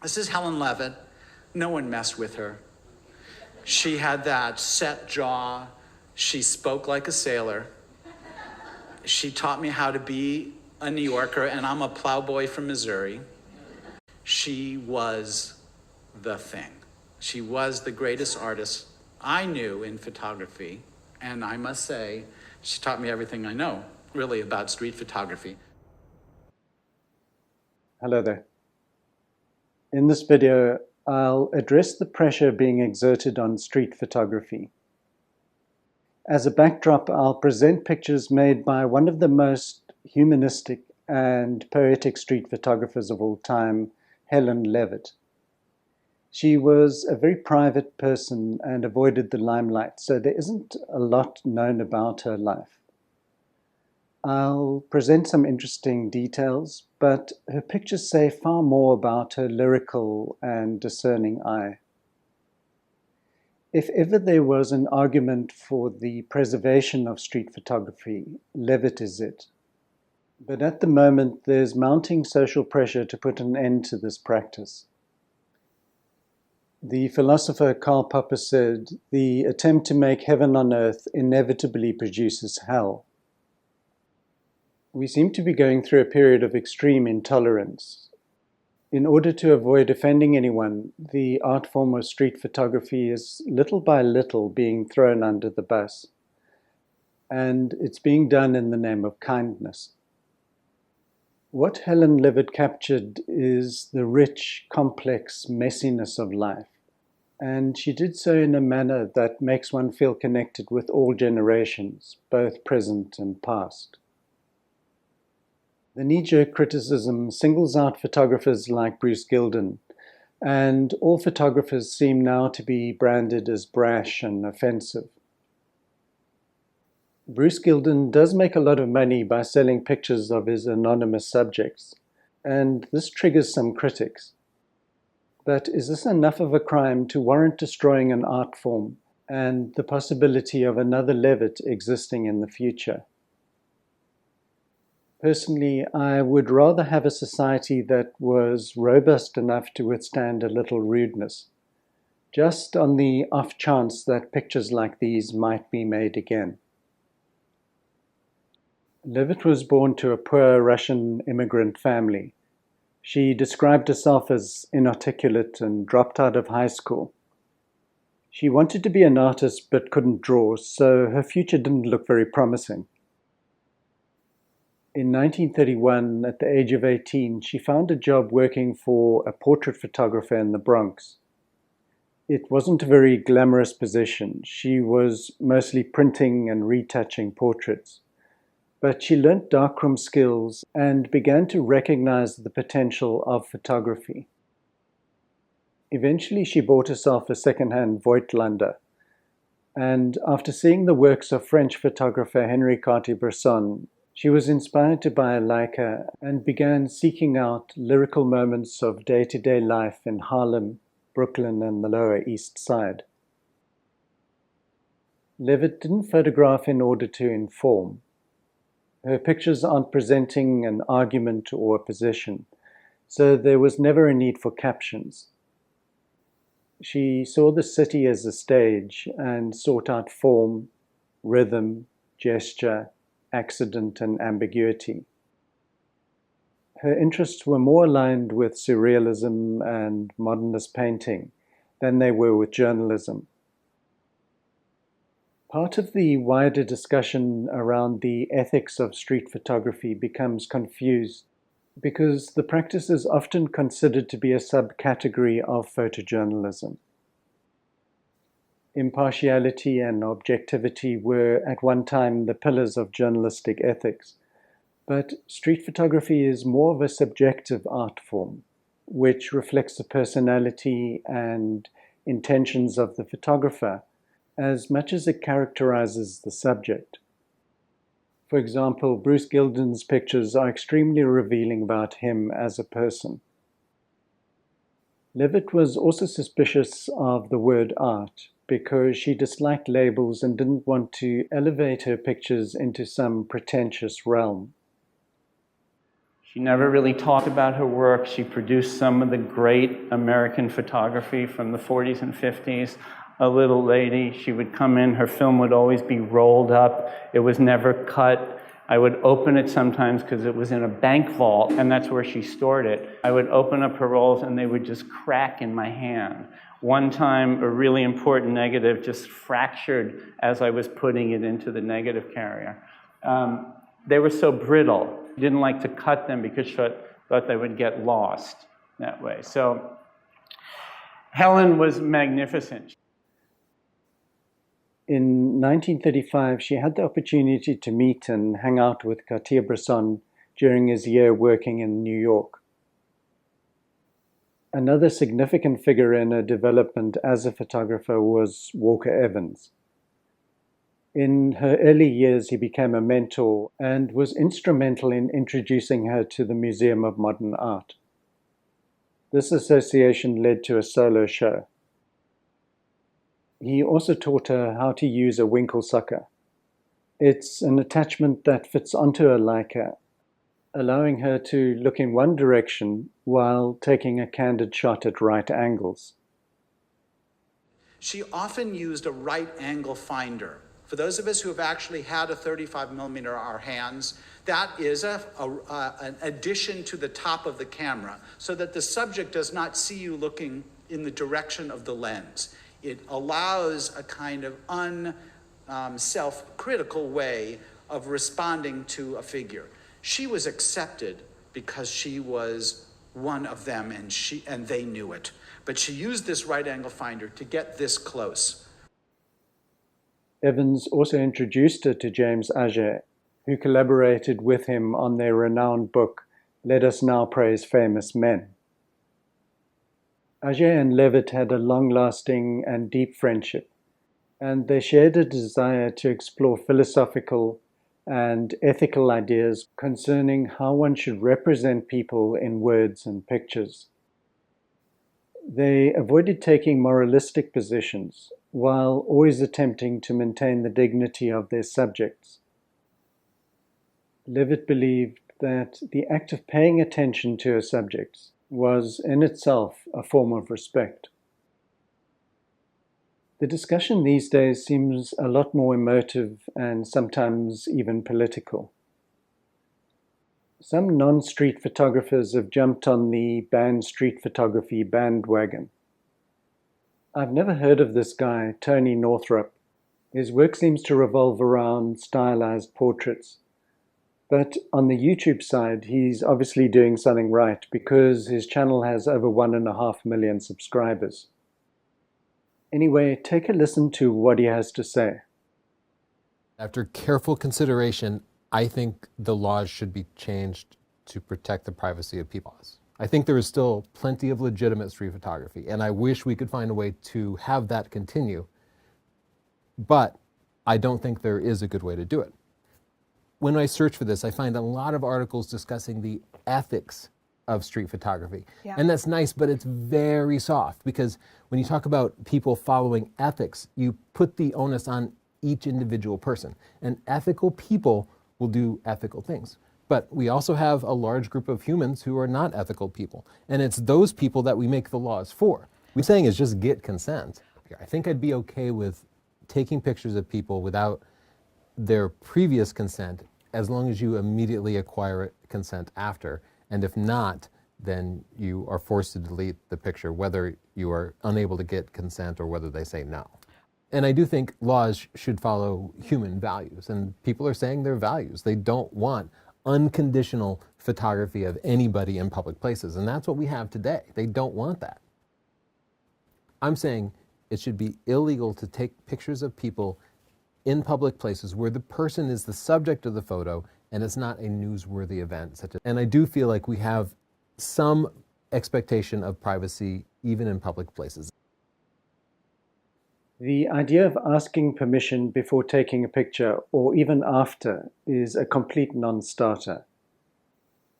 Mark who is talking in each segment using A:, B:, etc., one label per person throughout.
A: This is Helen Levitt. No one messed with her. She had that set jaw. She spoke like a sailor. She taught me how to be a New Yorker, and I'm a plowboy from Missouri. She was the thing. She was the greatest artist I knew in photography, and I must say, she taught me everything I know, really, about street photography.
B: Hello there. In this video, I'll address the pressure being exerted on street photography. As a backdrop, I'll present pictures made by one of the most humanistic and poetic street photographers of all time, Helen Levitt. She was a very private person and avoided the limelight, so there isn't a lot known about her life. I'll present some interesting details, but her pictures say far more about her lyrical and discerning eye. If ever there was an argument for the preservation of street photography, Levitt is it. But at the moment, there's mounting social pressure to put an end to this practice. The philosopher Karl Popper said, "The attempt to make heaven on earth inevitably produces hell." We seem to be going through a period of extreme intolerance. In order to avoid offending anyone, the art form of street photography is little by little being thrown under the bus. And it's being done in the name of kindness. What Helen Levitt captured is the rich, complex messiness of life. And she did so in a manner that makes one feel connected with all generations, both present and past. The knee-jerk criticism singles out photographers like Bruce Gilden, and all photographers seem now to be branded as brash and offensive. Bruce Gilden does make a lot of money by selling pictures of his anonymous subjects, and this triggers some critics. But is this enough of a crime to warrant destroying an art form and the possibility of another Levitt existing in the future? Personally, I would rather have a society that was robust enough to withstand a little rudeness, just on the off chance that pictures like these might be made again. Levitt was born to a poor Russian immigrant family. She described herself as inarticulate and dropped out of high school. She wanted to be an artist but couldn't draw, so her future didn't look very promising. In 1931, at the age of 18, she found a job working for a portrait photographer in the Bronx. It wasn't a very glamorous position. She was mostly printing and retouching portraits. But she learnt darkroom skills and began to recognize the potential of photography. Eventually, she bought herself a second-hand Voigtlander. And after seeing the works of French photographer Henri Cartier-Bresson, she was inspired to buy a Leica and began seeking out lyrical moments of day-to-day life in Harlem, Brooklyn, and the Lower East Side. Levitt didn't photograph in order to inform. Her pictures aren't presenting an argument or a position, so there was never a need for captions. She saw the city as a stage and sought out form, rhythm, gesture, accident, and ambiguity. Her interests were more aligned with surrealism and modernist painting than they were with journalism. Part of the wider discussion around the ethics of street photography becomes confused because the practice is often considered to be a subcategory of photojournalism. Impartiality and objectivity were at one time the pillars of journalistic ethics, but street photography is more of a subjective art form, which reflects the personality and intentions of the photographer as much as it characterizes the subject. For example, Bruce Gilden's pictures are extremely revealing about him as a person. Levitt was also suspicious of the word art because she disliked labels and didn't want to elevate her pictures into some pretentious realm.
C: She never really talked about her work. She produced some of the great American photography from the 40s and 50s. A little lady, she would come in, her film would always be rolled up. It was never cut. I would open it sometimes because it was in a bank vault, and that's where she stored it. I would open up her rolls and they would just crack in my hand. One time, a really important negative just fractured as I was putting it into the negative carrier. They were so brittle. I didn't like to cut them because she thought they would get lost that way. So Helen was magnificent.
B: In 1935, she had the opportunity to meet and hang out with Cartier-Bresson during his year working in New York. Another significant figure in her development as a photographer was Walker Evans. In her early years, he became a mentor and was instrumental in introducing her to the Museum of Modern Art. This association led to a solo show. He also taught her how to use a winkle sucker. It's an attachment that fits onto a Leica, allowing her to look in one direction while taking a candid shot at right angles.
A: She often used a right angle finder. For those of us who have actually had a 35mm in our hands, that is an addition to the top of the camera so that the subject does not see you looking in the direction of the lens. It allows a kind of self-critical way of responding to a figure. She was accepted because she was one of them and they knew it. But she used this right angle finder to get this close.
B: Evans also introduced her to James Auger, who collaborated with him on their renowned book, Let Us Now Praise Famous Men. Auger and Levitt had a long-lasting and deep friendship, and they shared a desire to explore philosophical and ethical ideas concerning how one should represent people in words and pictures. They avoided taking moralistic positions, while always attempting to maintain the dignity of their subjects. Levitt believed that the act of paying attention to her subjects was in itself a form of respect. The discussion these days seems a lot more emotive and sometimes even political. Some non-street photographers have jumped on the banned street photography bandwagon. I've never heard of this guy, Tony Northrup. His work seems to revolve around stylized portraits. But on the YouTube side, he's obviously doing something right because his channel has over 1.5 million subscribers. Anyway, take a listen to what he has to say.
D: After careful consideration, I think the laws should be changed to protect the privacy of people. I think there is still plenty of legitimate street photography, and I wish we could find a way to have that continue. But I don't think there is a good way to do it. When I search for this, I find a lot of articles discussing the ethics of street photography. Yeah. And that's nice, but it's very soft because when you talk about people following ethics, you put the onus on each individual person. And ethical people will do ethical things. But we also have a large group of humans who are not ethical people. And it's those people that we make the laws for. What we're saying is just get consent. I think I'd be okay with taking pictures of people without their previous consent as long as you immediately acquire consent after. And if not, then you are forced to delete the picture, whether you are unable to get consent or whether they say no. And I do think laws should follow human values, and people are saying their values. They don't want unconditional photography of anybody in public places, and that's what we have today. They don't want that. I'm saying it should be illegal to take pictures of people in public places where the person is the subject of the photo and it's not a newsworthy event. And I do feel like we have some expectation of privacy even in public places.
B: The idea of asking permission before taking a picture or even after is a complete non-starter.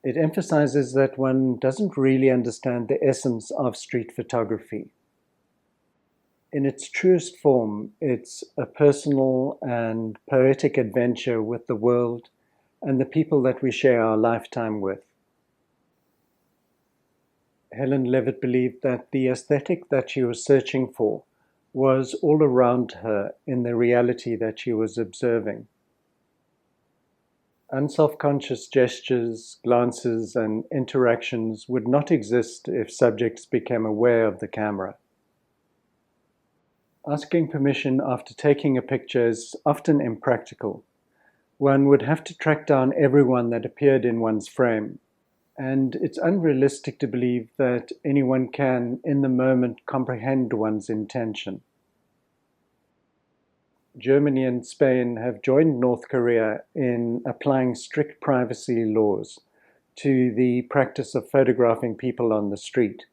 B: It emphasizes that one doesn't really understand the essence of street photography. In its truest form, it's a personal and poetic adventure with the world and the people that we share our lifetime with. Helen Levitt believed that the aesthetic that she was searching for was all around her in the reality that she was observing. Unself-conscious gestures, glances, and interactions would not exist if subjects became aware of the camera. Asking permission after taking a picture is often impractical. One would have to track down everyone that appeared in one's frame, and it's unrealistic to believe that anyone can, in the moment, comprehend one's intention. Germany and Spain have joined North Korea in applying strict privacy laws to the practice of photographing people on the street.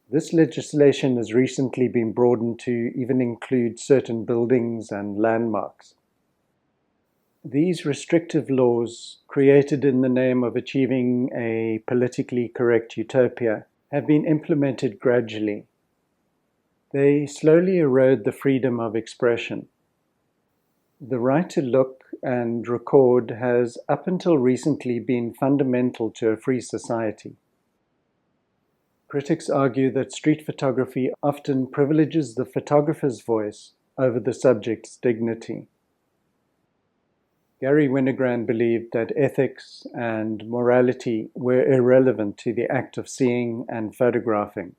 B: This legislation has recently been broadened to even include certain buildings and landmarks. These restrictive laws, created in the name of achieving a politically correct utopia, have been implemented gradually. They slowly erode the freedom of expression. The right to look and record has up until recently been fundamental to a free society. Critics argue that street photography often privileges the photographer's voice over the subject's dignity. Gary Winogrand believed that ethics and morality were irrelevant to the act of seeing and photographing.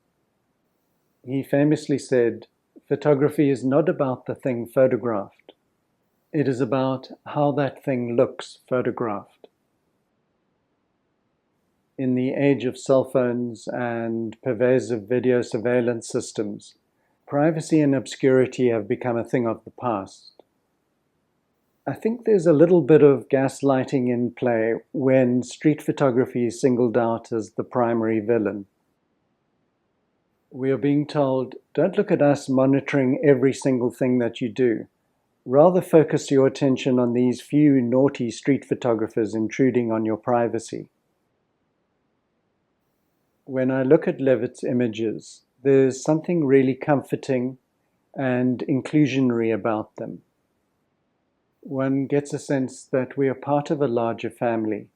B: He famously said, "Photography is not about the thing photographed. It is about how that thing looks photographed." In the age of cell phones and pervasive video surveillance systems, privacy and obscurity have become a thing of the past. I think there's a little bit of gaslighting in play when street photography is singled out as the primary villain. We are being told, don't look at us monitoring every single thing that you do. Rather focus your attention on these few naughty street photographers intruding on your privacy. When I look at Levitt's images, there's something really comforting and inclusionary about them. One gets a sense that we are part of a larger family,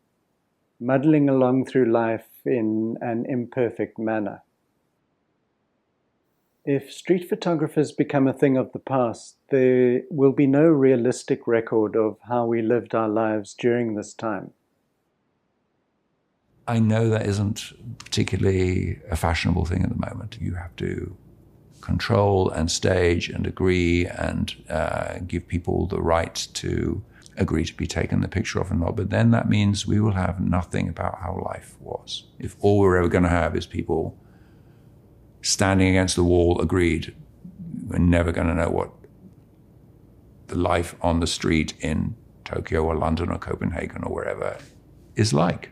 B: muddling along through life in an imperfect manner. If street photographers become a thing of the past, there will be no realistic record of how we lived our lives during this time.
E: I know that isn't particularly a fashionable thing at the moment. You have to control and stage and agree and give people the right to agree to be taken the picture of and not. But then that means we will have nothing about how life was. If all we're ever going to have is people standing against the wall, agreed, we're never going to know what the life on the street in Tokyo or London or Copenhagen or wherever is like.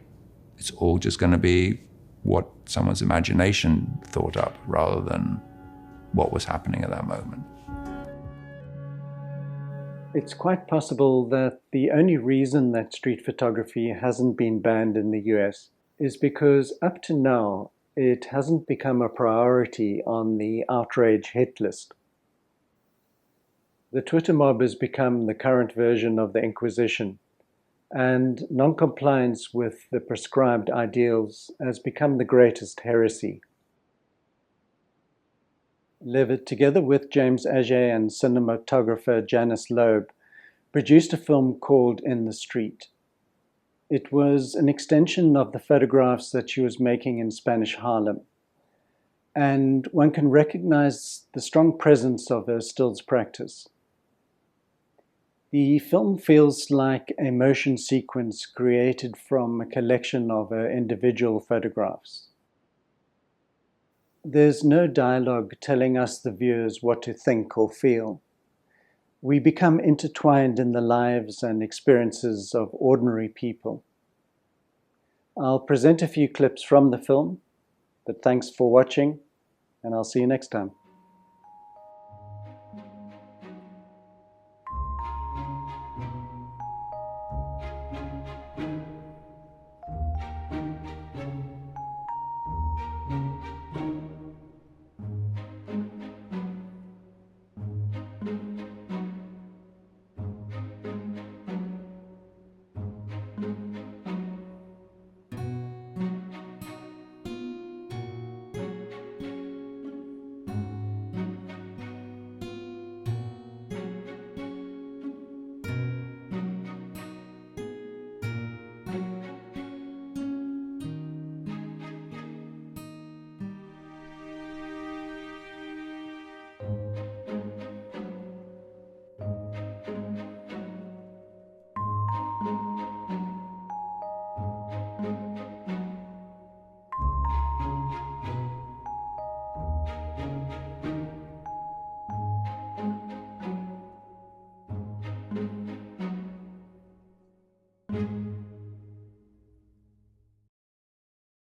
E: It's all just going to be what someone's imagination thought up rather than what was happening at that moment.
B: It's quite possible that the only reason that street photography hasn't been banned in the US is because up to now, it hasn't become a priority on the outrage hit list. The Twitter mob has become the current version of the Inquisition, and non-compliance with the prescribed ideals has become the greatest heresy. Levitt, together with James Agee and cinematographer Janice Loeb, produced a film called In the Street. It was an extension of the photographs that she was making in Spanish Harlem, and one can recognize the strong presence of her stills practice. The film feels like a motion sequence created from a collection of her individual photographs. There's no dialogue telling us, the viewers, what to think or feel. We become intertwined in the lives and experiences of ordinary people. I'll present a few clips from the film, but thanks for watching, and I'll see you next time.